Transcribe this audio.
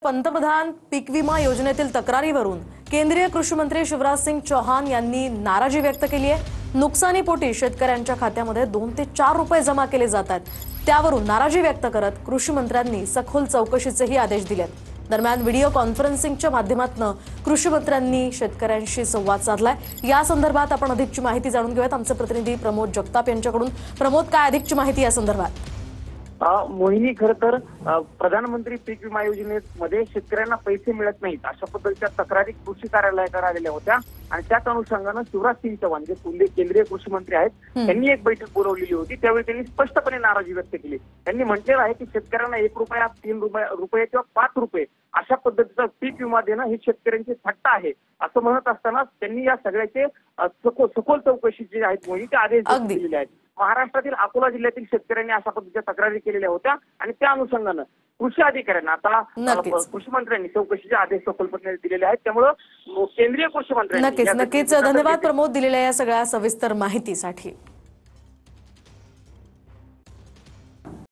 पंतप्रधान पीक विमा योजनेतील तक्रारीवरून केंद्रीय कृषी मंत्री शिवराज सिंग चौहान यांनी नाराजी व्यक्त केली आहे। नुकसानीपोटी शेतकऱ्यांच्या खात्यामध्ये 2 ते 4 रुपये जमा केले जातात। त्यावरून नाराजी व्यक्त करत कृषी मंत्र्यांनी सखोल चौकशीचेही आदेश दिलेत। दरम्यान व्हिडिओ कॉन्फरन्सिंगच्या माध्यमातून कृषी मंत्र्यांनी शेतकऱ्यांशी संवाद साधलाय। या संदर्भात आपण अधिकची माहिती जाणून घेऊयात आमचे प्रतिनिधी प्रमोद जगताप यांच्याकडून। प्रमोद, काय अधिकची माहिती या संदर्भात? मोहिनी, खरं तर प्रधानमंत्री पीक विमा योजनेमध्ये शेतकऱ्यांना पैसे मिळत नाहीत अशा पद्धतीच्या तक्रारी कृषी कार्यालयाकडे आलेल्या होत्या आणि त्याच अनुषंगानं शिवराज सिंग चौहान जे केंद्रीय कृषी मंत्री आहेत त्यांनी एक बैठक बोलवलेली होती। त्यावेळी त्यांनी स्पष्टपणे नाराजी व्यक्त केली। त्यांनी म्हटलेलं आहे की शेतकऱ्यांना 1 रुपया, 3 रुपये किंवा 5 रुपये अशा पद्धतीचा पीक विमा देणं ही शेतकऱ्यांची थट्टा आहे असं म्हणत असताना त्यांनी या सगळ्याचे सखोल चौकशी जी आहेत मोहिनी ते आदेश दिलेले आहेत। महाराष्ट्रातील अकोला जिल्ह्यातील शेतकऱ्यांनी अशा पद्धतीच्या तक्रारी केलेल्या होत्या आणि त्या अनुषंगानं कृषी अधिकाऱ्यांना आता कृषी मंत्र्यांनी चौकशीचे आदेश सखोलपणे दिलेले आहेत। त्यामुळे केंद्रीय कृषी मंत्र्यांनी नक्कीच धन्यवाद प्रमोद दिलेल्या या सगळ्या सविस्तर माहितीसाठी।